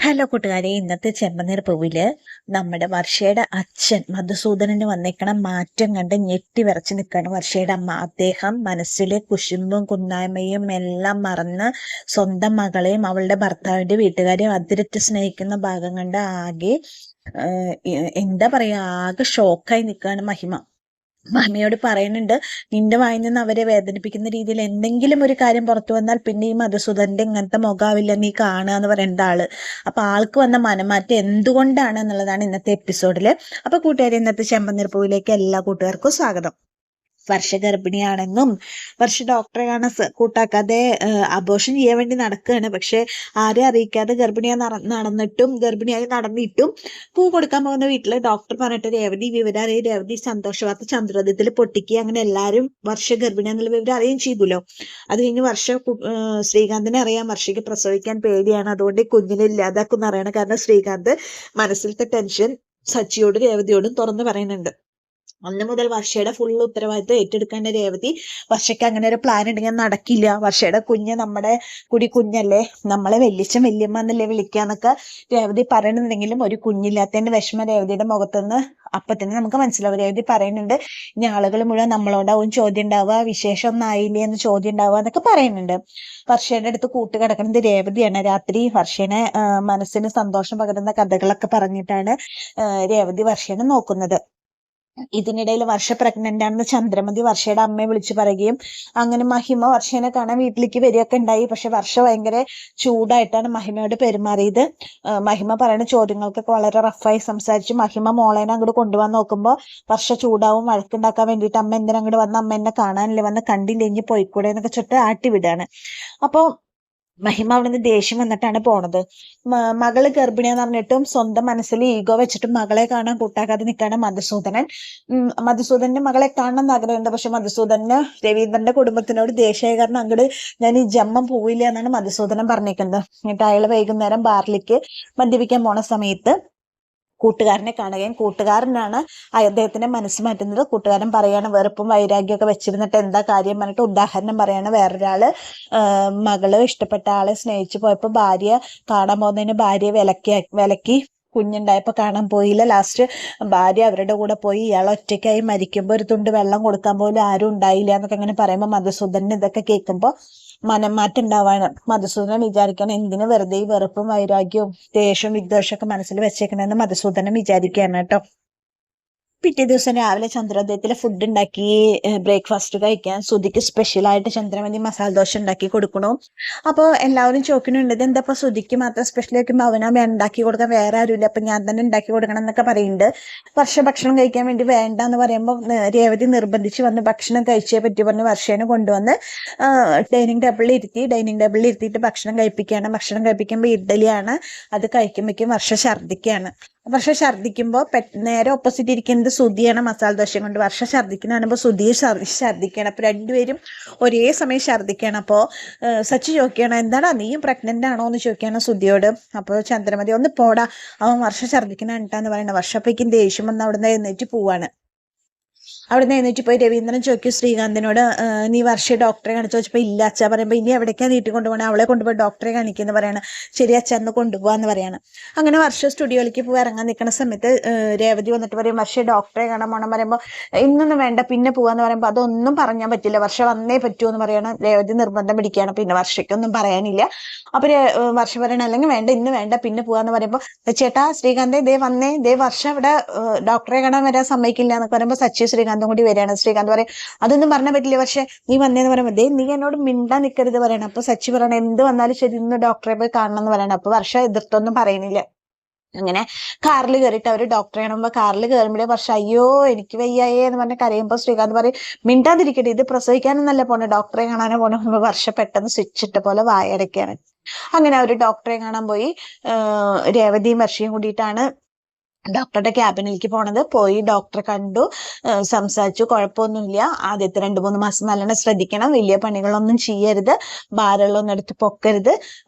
Hello കൂട്ടുകാരെ, ഇന്നത്തെ ചെമ്പനീർ പൂവില് നമ്മുടെ വർഷയുടെ അച്ഛൻ മധുസൂദനന് വന്നേക്കണ മാറ്റം കണ്ട് ഞെട്ടി വിറച്ച് നിൽക്കുകയാണ് വർഷയുടെ അമ്മ. അദ്ദേഹം മനസ്സിലെ കുശുമ്പും കുന്നായ്മയും എല്ലാം മറന്ന് സ്വന്തം മകളെയും അവളുടെ ഭർത്താവിന്റെ വീട്ടുകാരെയും അതിരറ്റ് സ്നേഹിക്കുന്ന ഭാഗം കണ്ട് ആകെ എന്താ പറയാ, ആകെ ഷോക്കായി നിൽക്കുകയാണ് മഹിമ. മഹിമയോട് പറയുന്നുണ്ട്, നിന്റെ വായിൽ നിന്ന് അവരെ വേദനിപ്പിക്കുന്ന രീതിയിൽ എന്തെങ്കിലും ഒരു കാര്യം പുറത്തു വന്നാൽ പിന്നെ ഈ മധുസൂദന്റെ ഇങ്ങനത്തെ മുഖാവില്ല നീ കാണുക എന്ന് പറയേണ്ട ആള്. അപ്പൊ ആൾക്ക് വന്ന മനമാറ്റം എന്തുകൊണ്ടാണ് എന്നുള്ളതാണ് ഇന്നത്തെ എപ്പിസോഡില്. അപ്പൊ കൂട്ടുകാരെ, ഇന്നത്തെ ചെമ്പനീർ പൂവിലേക്ക് എല്ലാ കൂട്ടുകാർക്കും സ്വാഗതം. വർഷ ഗർഭിണിയാണെന്നും വർഷ ഡോക്ടറെ കാണാൻ കൂട്ടാക്കാതെ അബോർഷൻ ചെയ്യാൻ വേണ്ടി നടക്കുകയാണ്. പക്ഷെ ആരെ അറിയിക്കാതെ ഗർഭിണിയായി നടന്നിട്ടും പൂ കൊടുക്കാൻ പോകുന്ന വീട്ടില് ഡോക്ടർ പറഞ്ഞിട്ട് രേവതി വിവരം അറിയും, രേവതി സന്തോഷവാർത്ത ചന്ദ്രോദയത്തിൽ പൊട്ടിക്കുക, അങ്ങനെ എല്ലാവരും വർഷ ഗർഭിണി എന്നുള്ള വിവരം അറിയുകയും ചെയ്തല്ലോ. അത് കഴിഞ്ഞ് ശ്രീകാന്തിനെ അറിയാം വർഷയ്ക്ക് പ്രസവിക്കാൻ പേടിയാണ്, അതുകൊണ്ട് കുഞ്ഞിനെ ഇല്ലാതാക്കുന്ന അറിയണം. കാരണം ശ്രീകാന്ത് മനസ്സിലത്തെ ടെൻഷൻ സച്ചിയോടും രേവതിയോടും തുറന്നു പറയുന്നുണ്ട്. അന്ന് മുതൽ വർഷയുടെ ഫുൾ ഉത്തരവാദിത്വം ഏറ്റെടുക്കേണ്ട രേവതി, വർഷയ്ക്ക് അങ്ങനെ ഒരു പ്ലാൻ ഉണ്ടെങ്കിൽ നടക്കില്ല, വർഷയുടെ കുഞ്ഞ് നമ്മുടെ കുഞ്ഞല്ലേ, നമ്മളെ വല്യച്ഛൻ വല്യമ്മ എന്നല്ലേ വിളിക്കാന്നൊക്കെ രേവതി പറയണമെന്നുണ്ടെങ്കിലും ഒരു കുഞ്ഞില്ലാത്തതിന്റെ വിഷമം രേവതിയുടെ മുഖത്തുനിന്ന് അപ്പൊ തന്നെ നമുക്ക് മനസ്സിലാവും. രേവതി പറയുന്നുണ്ട്, ഇനി ആളുകൾ മുഴുവൻ നമ്മളോടാവും ചോദ്യം ഉണ്ടാവുക, വിശേഷം ഒന്നും ആയില്ലേ എന്ന് ചോദ്യം ഉണ്ടാവുക എന്നൊക്കെ പറയുന്നുണ്ട്. വർഷയുടെ അടുത്ത് കൂട്ടുകിടക്കുന്നത് രേവതിയാണ്. രാത്രി വർഷേനെ മനസ്സിന് സന്തോഷം പകരുന്ന കഥകളൊക്കെ പറഞ്ഞിട്ടാണ് രേവതി വർഷേനെ നോക്കുന്നത്. ഇതിനിടയിൽ വർഷ പ്രഗ്നന്റ് ആണെന്ന് ചന്ദ്രമതി വർഷയുടെ അമ്മയെ വിളിച്ചു പറയുകയും അങ്ങനെ മഹിമ വർഷേനെ കാണാൻ വീട്ടിലേക്ക് വരികയൊക്കെ ഉണ്ടായി. പക്ഷെ വർഷ ഭയങ്കര ചൂടായിട്ടാണ് മഹിമയോട് പെരുമാറിയത്. മഹിമ പറയുന്ന ചോദ്യങ്ങൾക്കൊക്കെ വളരെ റഫായി സംസാരിച്ചു. മഹിമ മോളേനെ അങ്ങോട്ട് കൊണ്ടുപോകാൻ നോക്കുമ്പോൾ വർഷ ചൂടാവും, വഴക്കുണ്ടാക്കാൻ വേണ്ടിയിട്ട് അമ്മ എന്തിനാ അങ്ങോട്ട് വന്ന്, അമ്മ എന്നെ കാണാനില്ല, വന്ന് കണ്ടില്ലെങ്കിൽ പോയിക്കൂടെ എന്നൊക്കെ ചുട്ട് ആട്ടി വിടാണ്. അപ്പൊ മഹിമ അവിടുന്ന് ദേഷ്യം വന്നിട്ടാണ് പോണത്. മകള് ഗർഭിണിയാന്ന് പറഞ്ഞിട്ടും സ്വന്തം മനസ്സിൽ ഈഗോ വെച്ചിട്ടും മകളെ കാണാൻ കൂട്ടാക്കാതെ നിൽക്കാണ് മധുസൂദനൻ. മധുസൂദന്റെ മകളെ കാണണം എന്ന് ആഗ്രഹമുണ്ട്. പക്ഷെ മധുസൂദന് രവീന്ദ്രന്റെ കുടുംബത്തിനോട് ദേഷ്യ കാരണം അങ്ങോട്ട് ഞാൻ ഈ ജമ്മം പോവില്ല എന്നാണ് മധുസൂദനൻ പറഞ്ഞേക്കുന്നത്. എന്നിട്ട് അയാള് വൈകുന്നേരം ബാറിലേക്ക് മദ്യപിക്കാൻ പോണ സമയത്ത് കൂട്ടുകാരനെ കാണുകയും കൂട്ടുകാരനാണ് അദ്ദേഹത്തിന്റെ മനസ്സ് മാറ്റുന്നത്. കൂട്ടുകാരൻ പറയാണ്, വെറുപ്പും വൈരാഗ്യമൊക്കെ വെച്ചിരുന്നിട്ട് എന്താ കാര്യം പറഞ്ഞിട്ട് ഉദാഹരണം പറയാണ്. വേറൊരാള് മകള് ഇഷ്ടപ്പെട്ട ആളെ സ്നേഹിച്ചു പോയപ്പോ ഭാര്യ കാണാൻ പോകുന്നതിന് ഭാര്യയെ വിലക്കി കുഞ്ഞുണ്ടായപ്പോ കാണാൻ പോയില്ല. ലാസ്റ്റ് ഭാര്യ അവരുടെ കൂടെ പോയി, ഇയാൾ ഒറ്റയ്ക്കായി മരിക്കുമ്പോ ഒരു തുണ്ട് വെള്ളം കൊടുക്കാൻ പോലും ആരും ഉണ്ടായില്ല എന്നൊക്കെ അങ്ങനെ പറയുമ്പോ മധുസൂദനൻ ഇതൊക്കെ കേൾക്കുമ്പോ മനംമാറ്റം ഉണ്ടാവാണ്. മധുസൂദനൻ വിചാരിക്കണം, എന്തിനു വെറുതെ ഈ വെറുപ്പും വൈരാഗ്യവും ദേഷ്യവും വിദ്വേഷമൊക്കെ മനസ്സിൽ വെച്ചേക്കണെന്ന് മധുസൂദനൻ വിചാരിക്കുകയാണ് കേട്ടോ. പിറ്റേ ദിവസം രാവിലെ ചന്ദ്രോദയത്തിലെ ഫുഡ് ഉണ്ടാക്കി ബ്രേക്ക്ഫാസ്റ്റ് കഴിക്കാൻ സുധിക്ക് സ്പെഷ്യലായിട്ട് ചന്ദ്രമതി മസാല ദോശ ഉണ്ടാക്കി കൊടുക്കണു. അപ്പോൾ എല്ലാവരും ചോദിക്കുന്നുണ്ട്, ഇത് എന്താ സുധിക്ക് മാത്രം സ്പെഷ്യൽ ആക്കുമ്പോൾ അവനാ ഉണ്ടാക്കി കൊടുക്കാൻ വേറെ ആരുമില്ല, അപ്പൊ ഞാൻ തന്നെ ഉണ്ടാക്കി കൊടുക്കണം എന്നൊക്കെ പറയുന്നുണ്ട്. വർഷ ഭക്ഷണം കഴിക്കാൻ വേണ്ടി വേണ്ട എന്ന് പറയുമ്പോൾ രേവതി നിർബന്ധിച്ച് വന്ന് ഭക്ഷണം കഴിച്ചേ പറ്റി പറഞ്ഞ് വർഷേനെ കൊണ്ടുവന്ന് ഡൈനിങ് ടേബിളിൽ ഇരുത്തിയിട്ട് ഭക്ഷണം കഴിപ്പിക്കുകയാണ്. ഭക്ഷണം കഴിപ്പിക്കുമ്പോൾ ഇഡ്ഡലിയാണ്. അത് കഴിക്കുമ്പോഴേക്കും വർഷ ഛർദ്ദിക്കുകയാണ്. വർഷ ഛർദ്ദിക്കുമ്പോൾ നേരെ ഓപ്പോസിറ്റ് ഇരിക്കുന്നത് സുധിയാണ്. മസാല ദോശ കൊണ്ട് വർഷ ഛർദ്ദിക്കുന്ന കാണുമ്പോൾ സുധി ഛർദ്ദിക്കുകയാണ്. അപ്പൊ രണ്ടുപേരും ഒരേ സമയം ഛർദ്ദിക്കുകയാണ്. അപ്പോൾ സച്ചി ചോദിക്കുകയാണ്, എന്താടാ നീയും പ്രഗ്നന്റ് ആണോ എന്ന് ചോദിക്കുകയാണ് സുധിയോട്. അപ്പോൾ ചന്ദ്രമതി, ഒന്ന് പോടാ, അവൻ വർഷ ഛർദ്ദിക്കുന്ന കണ്ടിട്ടാന്ന് പറയുന്നത്. വർഷപ്പേക്കും ദേഷ്യം വന്ന് അവിടുന്ന് എഴുന്നേറ്റ് പോവാണ്. അവിടുന്ന് എഴുന്നേറ്റ് പോയി രവീന്ദ്രൻ ചോദിക്കും ശ്രീകാന്തിനോട്, നീ വർഷ ഡോക്ടറെ കാണിച്ചു ചോദിച്ചപ്പോൾ ഇല്ല അച്ഛാ പറയുമ്പോൾ, ഇനി എവിടേക്കാണ് നീട്ടി കൊണ്ടുപോകണേ, അവളെ കൊണ്ടുപോയി ഡോക്ടറെ കാണിക്കുന്നു പറയാണ്. ശരി അച്ഛ എന്ന് കൊണ്ടുപോകാന്ന് പറയാണ്. അങ്ങനെ വർഷ സ്റ്റുഡിയോയിലേക്ക് പോയി ഇറങ്ങാൻ നിൽക്കുന്ന സമയത്ത് രേവതി വന്നിട്ട് പറയും, വർഷ ഡോക്ടറെ കാണാൻ പോകണം പറയുമ്പോൾ ഇന്നൊന്നും വേണ്ട പിന്നെ പോവാന്ന് പറയുമ്പോൾ അതൊന്നും പറയാൻ പറ്റില്ല, വർഷ വന്നേ പറ്റൂ എന്ന് പറയണം. രേവതി നിർബന്ധം പിടിക്കുകയാണ്. പിന്നെ വർഷയ്ക്കൊന്നും പറയാനില്ല. അപ്പൊ വർഷ പറയണം, അല്ലെങ്കിൽ വേണ്ട ഇന്ന് വേണ്ട പിന്നെ പോവാന്ന് പറയുമ്പോൾ, ചേട്ടാ ശ്രീകാന്തെ ദേ വന്നേ, ദേ വർഷ ഇവിടെ ഡോക്ടറെ കാണാൻ വരാൻ സമ്മതിക്കില്ല എന്നൊക്കെ പറയുമ്പോൾ സച്ചി ശ്രീകാന്തും കൂടി വരികയാണ്. ശ്രീകാന്ത് പറയും, അതൊന്നും പറഞ്ഞാൽ പറ്റില്ല പക്ഷെ നീ വന്നേന്ന് പറയുമ്പോൾ, ദേ നീ എന്നോട് മിണ്ടാൻ നിൽക്കരുത് പറയണം. അപ്പൊ സച്ചി പറയണം, എന്ത് വന്നാലും ശരി ഇന്ന് ഡോക്ടറെ പോയി കാണണം എന്ന് പറയണം. അപ്പൊ വർഷ എതിർത്തൊന്നും പറയുന്നില്ല. അങ്ങനെ കാറിൽ കയറിയിട്ട് അവര് ഡോക്ടറെ കാണുമ്പോൾ കാറിൽ കയറുമ്പോഴേ വർഷ അയ്യോ എനിക്ക് വയ്യായേ എന്ന് പറഞ്ഞ് കരയുമ്പോൾ ശ്രീകാന്ത് പറയും, മിണ്ടാതിരിക്കട്ടെ, ഇത് പ്രസവിക്കാനൊന്നല്ല പോണേ, ഡോക്ടറെ കാണാനോ പോണ. വർഷ പെട്ടെന്ന് സ്വിച്ച് ഇട്ട പോലെ വായടയ്ക്കാണ്. അങ്ങനെ അവര് ഡോക്ടറെ കാണാൻ പോയി. രേവതിയും വർഷയും കൂടിയിട്ടാണ് ഡോക്ടറുടെ ക്യാബിനിലേക്ക് പോണത്. പോയി ഡോക്ടറെ കണ്ടു, സംസാരിച്ചു. കുഴപ്പമൊന്നുമില്ല, ആദ്യത്തെ 2-3 മാസം നല്ലോണം ശ്രദ്ധിക്കണം, വലിയ പണികളൊന്നും ചെയ്യരുത്, ഭാരമുള്ളൊന്നും എടുത്ത് പൊക്കരുത്,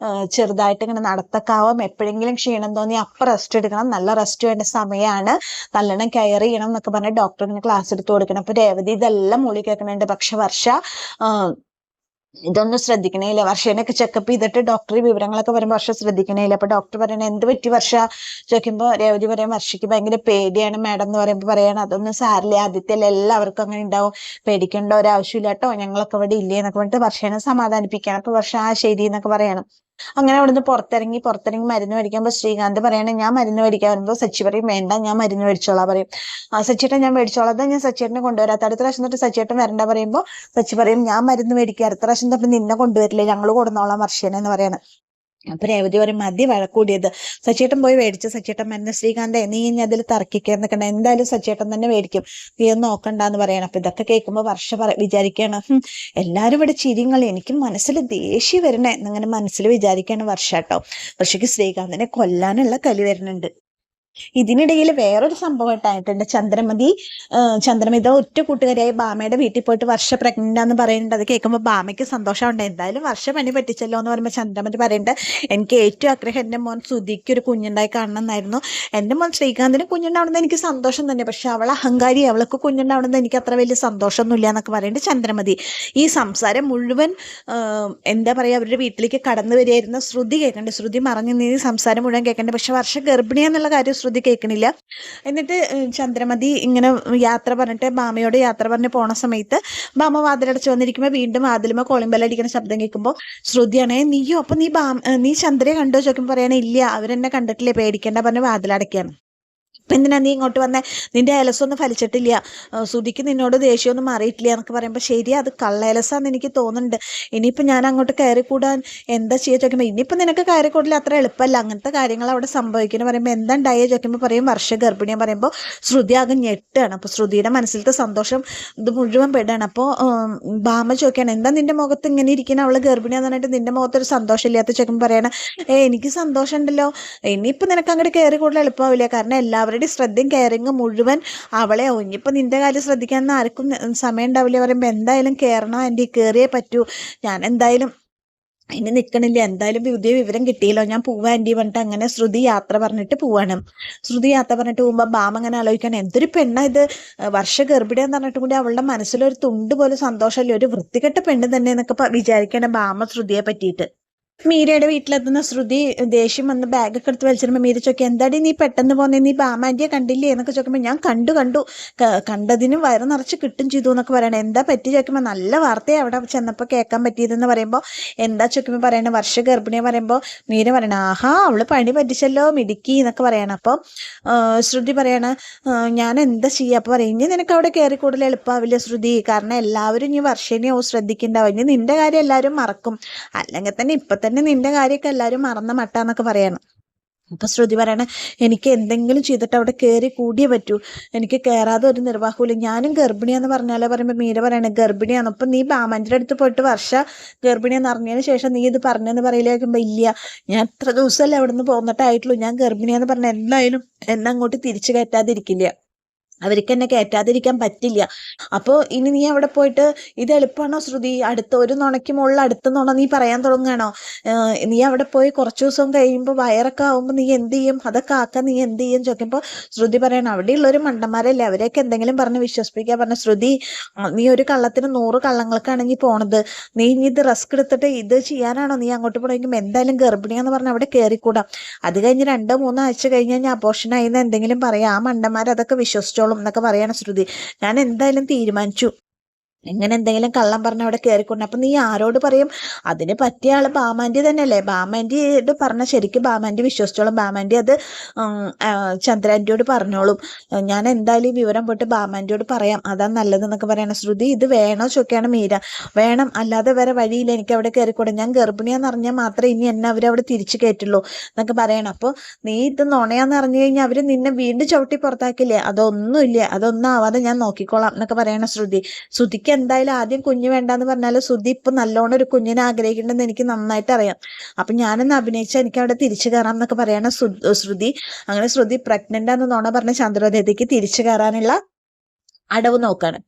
ചെറുതായിട്ട് ഇങ്ങനെ നടത്തക്കാവാം, എപ്പോഴെങ്കിലും ക്ഷീണം തോന്നി അപ്പം റെസ്റ്റ് എടുക്കണം, നല്ല റെസ്റ്റ് വേണ്ട സമയമാണ്, നല്ലോണം കെയർ ചെയ്യണം എന്നൊക്കെ പറഞ്ഞ് ഡോക്ടർ ഇങ്ങനെ ക്ലാസ് എടുത്ത് കൊടുക്കണം. അപ്പൊ രേവതി ഇതെല്ലാം മൂളി കേൾക്കുന്നുണ്ട്. പക്ഷെ വർഷ ഇതൊന്നും ശ്രദ്ധിക്കണേയില്ല. വർഷേനൊക്കെ ചെക്കപ്പ് ചെയ്തിട്ട് ഡോക്ടർ വിവരങ്ങളൊക്കെ പറയുമ്പോൾ വർഷ ശ്രദ്ധിക്കണേയില്ല. അപ്പൊ ഡോക്ടർ പറയണ എന്ത് പറ്റി വർഷ ചോദിക്കുമ്പോ രേവതി പറയും വർഷയ്ക്ക് ഭയങ്കര പേടിയാണ് മാഡം എന്ന് പറയുമ്പോൾ പറയാണ് അതൊന്നും സാരില്ല, ആദ്യത്തിൽ എല്ലാവർക്കും അങ്ങനെ ഉണ്ടാവും, പേടിക്കേണ്ട ഒരാവശ്യമില്ല കേട്ടോ, ഞങ്ങളൊക്കെ ഇവിടെ ഇല്ലേ എന്നൊക്കെ പറഞ്ഞിട്ട് വർഷേനെ സമാധാനിപ്പിക്കുകയാണ്. അപ്പൊ വർഷ ആ ശരി എന്നൊക്കെ പറയണം. അങ്ങനെ അവിടുന്ന് പുറത്തിറങ്ങി മരുന്ന് മേടിക്കുമ്പോ ശ്രീകാന്ത് പറയണേ ഞാൻ മരുന്ന് മേടിക്കാൻ വരുമ്പോ സച്ചി പറയും വേണ്ട ഞാൻ മരുന്ന് മേടിച്ചോളാം പറയും. സച്ചിയേട്ടൻ ഞാൻ മേടിച്ചോളാം, അതാ ഞാൻ സച്ചിയേട്ടനെ കൊണ്ടുവരാത്ത, അടുത്ത പ്രാവശ്യം തൊട്ട് സച്ചിയേട്ടൻ വരണ്ട പറയുമ്പോ സച്ചി പറയും ഞാൻ മരുന്ന് മേടിക്കുക, അടുത്ത പ്രാവശ്യം തൊട്ട് നിന്നെ കൊണ്ടുവരില്ലേ, ഞങ്ങള് കൊടുന്നോളാം വർഷേനെ എന്ന് പറയണം. അപ്പൊ രേവതി പറയും മതി വഴക്കൂടിയത്, സച്ചേട്ടൻ പോയി മേടിച്ചു, സച്ചേട്ടൻ മരുന്ന്, ശ്രീകാന്തെ നീ ഇനി അതിൽ തർക്കിക്കാൻ നിൽക്കണ്ട, എന്തായാലും സച്ചേട്ടൻ തന്നെ മേടിക്കും, നീ ഒന്നും നോക്കണ്ടെന്ന് പറയണം. അപ്പൊ ഇതൊക്കെ കേൾക്കുമ്പോ വർഷ വിചാരിക്കാണ് എല്ലാരും ഇവിടെ ചിരിങ്ങളി, എനിക്ക് മനസ്സിൽ ദേഷ്യം വരണേ എന്നിങ്ങനെ മനസ്സിൽ വിചാരിക്കാണ് വർഷ കേട്ടോ. വർഷയ്ക്ക് ശ്രീകാന്തിനെ കൊല്ലാനുള്ള കലി വരുന്നുണ്ട്. ഇതിനിടയിൽ വേറൊരു സംഭവം ഉണ്ടായിട്ടുണ്ട്. ചന്ദ്രമിത ഒറ്റ കൂട്ടുകാരിയായി ബാമയുടെ വീട്ടിൽ പോയിട്ട് വർഷ പ്രഗ്നന്റ് ആണെന്ന് പറയുന്നുണ്ട്. അത് കേൾക്കുമ്പോൾ ബാമയ്ക്ക് സന്തോഷമുണ്ട്, എന്തായാലും വർഷ പണി പറ്റിച്ചല്ലോ എന്ന് പറയുമ്പോൾ ചന്ദ്രമതി പറയുന്നുണ്ട് എനിക്ക് ഏറ്റവും ആഗ്രഹം എൻ്റെ മോൻ സുധിക്ക് ഒരു കുഞ്ഞുണ്ടായി കാണണം എന്നായിരുന്നു, എൻ്റെ മോൻ ശ്രീകാന്തിന് കുഞ്ഞുണ്ടാവണമെന്ന് എനിക്ക് സന്തോഷം തന്നെ, പക്ഷെ അവൾ അഹങ്കാരി, അവൾക്ക് കുഞ്ഞുണ്ടാവണമെന്ന് എനിക്ക് അത്ര വലിയ സന്തോഷമൊന്നുമില്ല എന്നൊക്കെ പറയുന്നുണ്ട് ചന്ദ്രമതി. ഈ സംസാരം മുഴുവൻ എന്താ പറയുക അവരുടെ വീട്ടിലേക്ക് കടന്നു വരികയായിരുന്ന ശ്രുതി കേൾക്കണ്ടേ, ശ്രുതി മറഞ്ഞു നീ സംസാരം മുഴുവൻ കേൾക്കണ്ടേ, പക്ഷെ വർഷ ഗർഭിണിയാന്നുള്ള കാര്യം ശ്രുതി കേൾക്കണില്ല. എന്നിട്ട് ചന്ദ്രമതി ഇങ്ങനെ യാത്ര പറഞ്ഞിട്ട് ബാമയോട് യാത്ര പറഞ്ഞ് പോണ സമയത്ത് ബാമ വാതിലടച്ച് വന്നിരിക്കുമ്പോൾ വീണ്ടും വാതിലുമ കോളിംബെല്ലടിക്കുന്ന ശബ്ദം കേൾക്കുമ്പോൾ ശ്രുതിയാണേ നീയോ, അപ്പൊ നീ ചന്ദ്രയെ കണ്ടോ ചോദിക്കുമ്പോൾ പറയണേ ഇല്ല അവരെന്നെ കണ്ടിട്ടില്ലേ പേടിക്കേണ്ട പറഞ്ഞ് വാതിലടയ്ക്കാണ്. ഇപ്പൊ എന്തിനാ നീ ഇങ്ങോട്ട് വന്നേ, നിന്റെ ഏലസൊന്നും ഫലിച്ചിട്ടില്ല, ശ്രുതിക്ക് നിന്നോട് ദേഷ്യമൊന്നും മാറിയിട്ടില്ല എന്നൊക്കെ പറയുമ്പോൾ ശരി അത് കള്ളേലസാന്ന് എനിക്ക് തോന്നുന്നുണ്ട്, ഇനിയിപ്പോൾ ഞാൻ അങ്ങോട്ട് കയറിക്കൂടാൻ എന്താ ചെയ്യുക ചോദിക്കുമ്പോൾ ഇനിയിപ്പോൾ നിനക്ക് കയറിക്കൂടില്ല അത്ര എളുപ്പമല്ല, അങ്ങനത്തെ കാര്യങ്ങൾ അവിടെ സംഭവിക്കുന്നു പറയുമ്പോൾ എന്താ ഉണ്ടായേ ചോദിക്കുമ്പോൾ പറയും വർഷ ഗർഭിണിയെ പറയുമ്പോൾ ശ്രുതി ആകെ ഞെട്ടാണ്. അപ്പോൾ ശ്രുതിയുടെ മനസ്സിലത്തെ സന്തോഷം ഇത് മുഴുവൻ പെടാണ്. അപ്പോൾ ബാമ ചോദിക്കുകയാണ് എന്താ നിന്റെ മുഖത്ത് ഇങ്ങനെ ഇരിക്കണം, അവള് ഗർഭിണിയാന്ന് പറഞ്ഞിട്ട് നിന്റെ മുഖത്തൊരു സന്തോഷം ഇല്ലാത്ത ചോദിക്കുമ്പോൾ പറയണ എനിക്ക് സന്തോഷം ഉണ്ടല്ലോ, ഇനിയിപ്പോൾ നിനക്ക് അങ്ങോട്ട് കയറി കൂടുതൽ എളുപ്പമാവില്ല, കാരണം എല്ലാവരുടെയും ശ്രദ്ധയും കെയറിങ് മുഴുവൻ അവളെ ഇനിയിപ്പോ നിന്റെ കാര്യം ശ്രദ്ധിക്കാൻ ആർക്കും സമയം ഉണ്ടാവില്ല പറയുമ്പോ എന്തായാലും കയറണം ആൻറ്റി, കയറിയേ പറ്റൂ, ഞാൻ എന്തായാലും ഇനി നിൽക്കണില്ല, എന്തായാലും പുതിയ വിവരം കിട്ടിയല്ലോ, ഞാൻ പോവാ ആൻറ്റി പറഞ്ഞിട്ട് അങ്ങനെ ശ്രുതി യാത്ര പറഞ്ഞിട്ട് പോവാണ്. ശ്രുതി യാത്ര പറഞ്ഞിട്ട് പോകുമ്പോൾ ബാം അങ്ങനെ ആലോചിക്കണം എന്തൊരു പെണ്ണ ഇത്, വർഷ ഗർഭിണിയെന്ന് പറഞ്ഞിട്ട് കൂടി അവളുടെ മനസ്സിലൊരു തുണ്ട് പോലെ സന്തോഷമല്ലേ, ഒരു വൃത്തികെട്ട പെണ്ണ് തന്നെ എന്നൊക്കെ വിചാരിക്കണം ബാമ ശ്രുതിയെ പറ്റിയിട്ട്. മീരയുടെ വീട്ടിലെത്തുന്ന ശ്രുതി ദേഷ്യം വന്ന് ബാഗൊക്കെ എടുത്ത് വലിച്ചിരുമ്പോൾ മീര ചോദിക്കുക എന്താടി നീ പെട്ടെന്ന് പോന്നേ, നീ ബാമാൻറ്റിയെ കണ്ടില്ലേ എന്നൊക്കെ ചോദിക്കുമ്പോൾ ഞാൻ കണ്ടു കണ്ടതിനും വയറ് നിറച്ച് കിട്ടും ചെയ്തു എന്നൊക്കെ പറയണേ. എന്താ പറ്റി ചോദിക്കുമ്പോൾ നല്ല വാർത്തയെ അവിടെ ചെന്നപ്പോൾ കേൾക്കാൻ പറ്റിയതെന്ന് പറയുമ്പോൾ എന്താ ചോദിക്കുമ്പോൾ പറയണേ വർഷ ഗർഭിണിയെ പറയുമ്പോൾ മീര പറയണ ആഹാ അവള് പണി പറ്റിച്ചല്ലോ മിടുക്കി എന്നൊക്കെ പറയണം. അപ്പോൾ ശ്രുതി പറയണ ഞാൻ എന്താ ചെയ്യുക, അപ്പോൾ പറയും ഇനി നിനക്ക് അവിടെ കയറി കൂടുതൽ എളുപ്പമാവില്ല ശ്രുതി, കാരണം എല്ലാവരും ഇനി വർഷേനെയാവും ശ്രദ്ധിക്കണ്ടാവും, ഇനി നിന്റെ കാര്യം എല്ലാവരും മറക്കും, അല്ലെങ്കിൽ തന്നെ ഇപ്പൊ തന്നെ നിന്റെ കാര്യമൊക്കെ എല്ലാവരും മറന്ന മട്ടാന്നൊക്കെ പറയണം. അപ്പൊ ശ്രുതി പറയണേ എനിക്ക് എന്തെങ്കിലും ചെയ്തിട്ട് അവിടെ കയറി കൂടിയേ പറ്റൂ, എനിക്ക് കയറാതെ ഒരു നിർവാഹമില്ല, ഞാനും ഗർഭിണിയാന്ന് പറഞ്ഞാലോ പറയുമ്പോൾ മീര പറയണേ ഗർഭിണിയാണ്, അപ്പൊ നീ ബാമൻ്റെ അടുത്ത് പോയിട്ട് വർഷ ഗർഭിണിയാന്ന് അറിഞ്ഞതിന് ശേഷം നീ ഇത് പറഞ്ഞെന്ന് പറയില്ല വെക്കുമ്പോൾ ഇല്ല ഞാൻ എത്ര ദിവസമല്ലേ അവിടെ നിന്ന് പോന്നിട്ടായിട്ടുള്ളൂ, ഞാൻ ഗർഭിണിയാന്ന് പറഞ്ഞ എന്തായാലും എന്നെ അങ്ങോട്ട് തിരിച്ചു കയറ്റാതിരിക്കില്ല, അവർക്ക് എന്നെ കയറ്റാതിരിക്കാൻ പറ്റില്ല. അപ്പോൾ ഇനി നീ അവിടെ പോയിട്ട് ഇത് എളുപ്പമാണോ ശ്രുതി, അടുത്ത ഒരു നുണയ്ക്ക് മുകളിൽ അടുത്ത നുണ നീ പറയാൻ തുടങ്ങുകയാണോ, നീ അവിടെ പോയി കുറച്ച് ദിവസം കഴിയുമ്പോൾ വയറൊക്കെ ആകുമ്പോൾ നീ എന്ത് ചെയ്യും, അതൊക്കെ ആക്കാൻ നീ എന്ത് ചെയ്യും ചോദിക്കുമ്പോൾ ശ്രുതി പറയണം അവിടെയുള്ളൊരു മണ്ടന്മാരല്ലേ അവരെയൊക്കെ എന്തെങ്കിലും പറഞ്ഞ് വിശ്വസിപ്പിക്കുക പറഞ്ഞ ശ്രുതി നീ ഒരു കള്ളത്തിന് 100 കള്ളങ്ങൾക്കാണെങ്കിൽ പോണത്, നീ ഇനി ഇത് റിസ്ക് എടുത്തിട്ട് ഇത് ചെയ്യാനാണോ നീ അങ്ങോട്ട് പോകണമെങ്കിൽ എന്തായാലും ഗർഭിണിയാന്ന് പറഞ്ഞ് അവിടെ കയറിക്കൂടാം, അത് കഴിഞ്ഞ് 2-3 ആഴ്ച കഴിഞ്ഞ് കഴിഞ്ഞാൽ അബോർഷനായി എന്ന് എന്തെങ്കിലും പറയാം, ആ മണ്ടന്മാർ അതൊക്കെ വിശ്വസിച്ചോളും എന്നൊക്കെ പറയണ ശ്രുതി. ഞാൻ എന്തായാലും തീരുമാനിച്ചു, എങ്ങനെ എന്തെങ്കിലും കള്ളം പറഞ്ഞ അവിടെ കയറിക്കൊണ്ട്, അപ്പൊ നീ ആരോട് പറയും, അതിന് പറ്റിയ ആള് ബാമാൻറ്റി തന്നെയല്ലേ, ബാമാൻറ്റിയോട് പറഞ്ഞ ശരിക്ക് ബാമാൻറ്റി വിശ്വസിച്ചോളും, ബാമാൻറ്റി അത് ചന്ദ്രാൻറ്റിയോട് പറഞ്ഞോളും, ഞാൻ എന്തായാലും ഈ വിവരം പോയിട്ട് ബാമാൻറ്റിയോട് പറയാം, അതാ നല്ലതെന്നൊക്കെ പറയണ ശ്രുതി. ഇത് വേണോ ചോദിക്കുകയാണ് മീര, വേണം അല്ലാതെ വേറെ വഴിയില്ല, എനിക്ക് അവിടെ കയറിക്കൂടെ, ഞാൻ ഗർഭിണിയാന്ന് അറിഞ്ഞാൽ മാത്രമേ ഇനി എന്നെ അവരവിടെ തിരിച്ചു കയറ്റുള്ളൂ എന്നൊക്കെ പറയണം. അപ്പോൾ നീ ഇത് നുണയാന്ന് അറിഞ്ഞു കഴിഞ്ഞാൽ അവര് നിന്നെ വീണ്ടും ചവിട്ടി പുറത്താക്കില്ലേ, അതൊന്നും ആവാതെ ഞാൻ നോക്കിക്കോളാം എന്നൊക്കെ പറയണ ശ്രുതിക്ക് എന്തായാലും ആദ്യം കുഞ്ഞ് വേണ്ടാന്ന് പറഞ്ഞാലും ശ്രുതി ഇപ്പൊ നല്ലോണം ഒരു കുഞ്ഞിനെ ആഗ്രഹിക്കണമെന്ന് എനിക്ക് നന്നായിട്ട് അറിയാം, അപ്പൊ ഞാനൊന്ന് അഭിനയിച്ചാൽ എനിക്ക് അവിടെ തിരിച്ചു കയറാം എന്നൊക്കെ പറയണ ശ്രുതി. അങ്ങനെ ശ്രുതി പ്രഗ്നന്റ് ആണെന്ന് നുണ പറഞ്ഞ ചന്ദ്രോദയത്തേക്ക് തിരിച്ചു കയറാനുള്ള അടവ് നോക്കാണ്.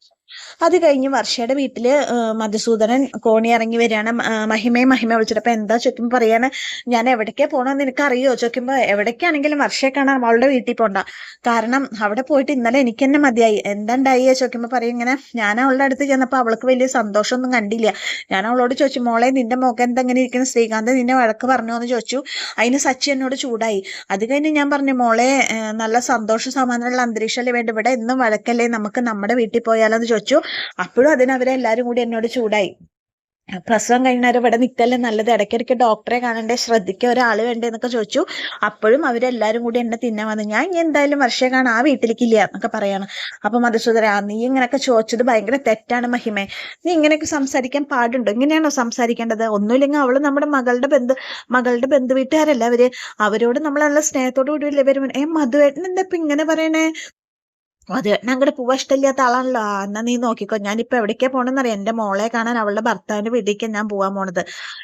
അത് കഴിഞ്ഞ് വർഷയുടെ വീട്ടില് മധുസൂദനൻ കോണി ഇറങ്ങി വരികയാണ്. മഹിമ വിളിച്ചിട്ട് അപ്പൊ എന്താ ചോദിക്കുമ്പോ പറയാണ്, ഞാൻ എവിടേക്കാ പോണെന്ന് നിനക്ക് അറിയോ ചോദിക്കുമ്പോ, എവിടേക്കാണെങ്കിലും വർഷയെ കാണാൻ അവളുടെ വീട്ടിൽ പോണ്ട, കാരണം അവിടെ പോയിട്ട് ഇന്നലെ എനിക്ക് തന്നെ മതിയായി. എന്താണ്ടായി ചോദിക്കുമ്പോ പറയും ഇങ്ങനെ, ഞാൻ അവളുടെ അടുത്ത് ചെന്നപ്പോ അവൾക്ക് വലിയ സന്തോഷമൊന്നും കണ്ടില്ല. ഞാൻ അവളോട് ചോദിച്ചു, മോളെ നിന്റെ മുഖം എന്തെങ്ങനെ ഇരിക്കുന്നു, ശ്രീകാന്ത് നിന്നെ വഴക്ക് പറഞ്ഞോ എന്ന് ചോദിച്ചു. അതിന് സച്ചി എന്നോട് ചൂടായി. അത് കഴിഞ്ഞ് ഞാൻ പറഞ്ഞു, മോളെ നല്ല സന്തോഷ സമാധാനമുള്ള അന്തരീക്ഷമല്ലേ വേണ്ട, ഇവിടെ എന്നും വഴക്കല്ലേ, നമുക്ക് നമ്മുടെ വീട്ടിൽ പോയാലോ എന്ന് ചോദിച്ചു. അപ്പോഴും അതിനവരെല്ലാരും കൂടി എന്നോട് ചൂടായി. പ്രസവം കഴിഞ്ഞാൽ ഇവിടെ നിൽക്കല്ലേ നല്ലത്, ഇടയ്ക്കിടയ്ക്ക് ഡോക്ടറെ കാണണ്ടേ, ശ്രദ്ധിക്കാൻ ഒരാൾ വേണ്ടേ എന്നൊക്കെ ചോദിച്ചു. അപ്പോഴും അവരെല്ലാരും കൂടി എന്നെ തിന്നാൻ വന്നു. ഞാൻ ഇനി എന്തായാലും വർഷയെ കാണാൻ ആ വീട്ടിലേക്കില്ല എന്നൊക്കെ പറയാണ്. അപ്പൊ മധുസൂദന, നീ ഇങ്ങനെയൊക്കെ ചോദിച്ചത് ഭയങ്കര തെറ്റാണ് മഹിമേ, നീ ഇങ്ങനെയൊക്കെ സംസാരിക്കാൻ പാടുണ്ടോ, ഇങ്ങനെയാണോ സംസാരിക്കേണ്ടത്? ഒന്നുമില്ലെങ്കിൽ അവള് നമ്മുടെ മകളുടെ ബന്ധു വീട്ടുകാരല്ല അവര്, അവരോട് നമ്മൾ നല്ല സ്നേഹത്തോടു കൂടിയല്ലേ വരും. മധുവേട്ടൻ എന്താ ഇപ്പൊ ഇങ്ങനെ പറയണേ, അത് അങ്ങോട്ട് പോവാൻ ഇഷ്ടമില്ലാത്ത ആളാണല്ലോ. എന്നാ നീ നോക്കിക്കോ, ഞാനിപ്പോ എവിടേക്കാ പോണെന്നറിയാം, എന്റെ മോളെ കാണാൻ അവളുടെ ഭർത്താവിന്റെ വീട്ടിലേക്ക് ഞാൻ പോവാൻ പോണത്.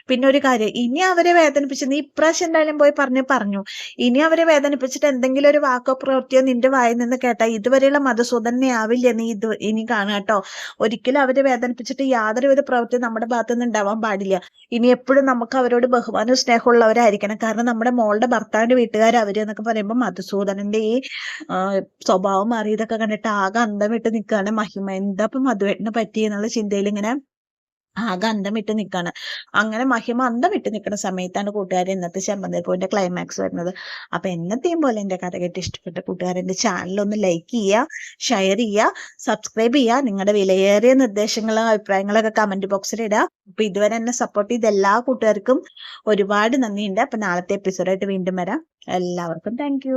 പിന്നെ ഒരു കാര്യം, ഇനി അവരെ വേദനിപ്പിച്ച് നീ ഇപ്രാവശ്യം എന്തായാലും പോയി പറഞ്ഞു, ഇനി അവരെ വേദനിപ്പിച്ചിട്ട് എന്തെങ്കിലും ഒരു വാക്കോ പ്രവൃത്തിയോ നിന്റെ വായിൽ നിന്ന് കേട്ടാ ഇതുവരെയുള്ള മധുസൂദനെ ആവില്ല നീ ഇത് ഇനി കാണാട്ടോ. ഒരിക്കലും അവരെ വേദനിപ്പിച്ചിട്ട് യാതൊരു പ്രവൃത്തിയും നമ്മുടെ ഭാഗത്തു നിന്ന് ഉണ്ടാവാൻ പാടില്ല. ഇനി എപ്പോഴും നമുക്ക് അവരോട് ബഹുമാനവും സ്നേഹമുള്ളവരായിരിക്കണം, കാരണം നമ്മുടെ മോളുടെ ഭർത്താവിന്റെ വീട്ടുകാർ അവര് എന്നൊക്കെ പറയുമ്പോൾ മധുസൂദനന്റെ ഈ സ്വഭാവം മാറിയതൊക്കെ കണ്ടിട്ട് ആകെ അന്തം വിട്ട് നിൽക്കുകയാണ് മഹിമ. എന്താ ഇപ്പൊ മധുവേട്ടനെ പറ്റി എന്നുള്ള ചിന്തയിൽ ഇങ്ങനെ ആകെ അന്തം വിട്ട് നിൽക്കാണ്. അങ്ങനെ മഹിമ അന്തം വിട്ട് നിൽക്കുന്ന സമയത്താണ് കൂട്ടുകാരെ ഇന്നത്തെ ചെമ്പന്തീർപ്പൂവിന്റെ ക്ലൈമാക്സ് വരുന്നത്. അപ്പൊ എന്നത്തെയും പോലെ എന്റെ കഥ കേട്ട് ഇഷ്ടപ്പെട്ട കൂട്ടുകാരന്റെ ചാനൽ ഒന്ന് ലൈക്ക് ചെയ്യുക, ഷെയർ ചെയ്യുക, സബ്സ്ക്രൈബ് ചെയ്യുക, നിങ്ങളുടെ വിലയേറിയ നിർദ്ദേശങ്ങളും അഭിപ്രായങ്ങളൊക്കെ കമന്റ് ബോക്സിൽ ഇടുക. അപ്പൊ ഇതുവരെ എന്നെ സപ്പോർട്ട് ചെയ്ത എല്ലാ കൂട്ടുകാർക്കും ഒരുപാട് നന്ദിയുണ്ട്. അപ്പൊ നാളത്തെ എപ്പിസോഡായിട്ട് വീണ്ടും വരാം. എല്ലാവർക്കും താങ്ക്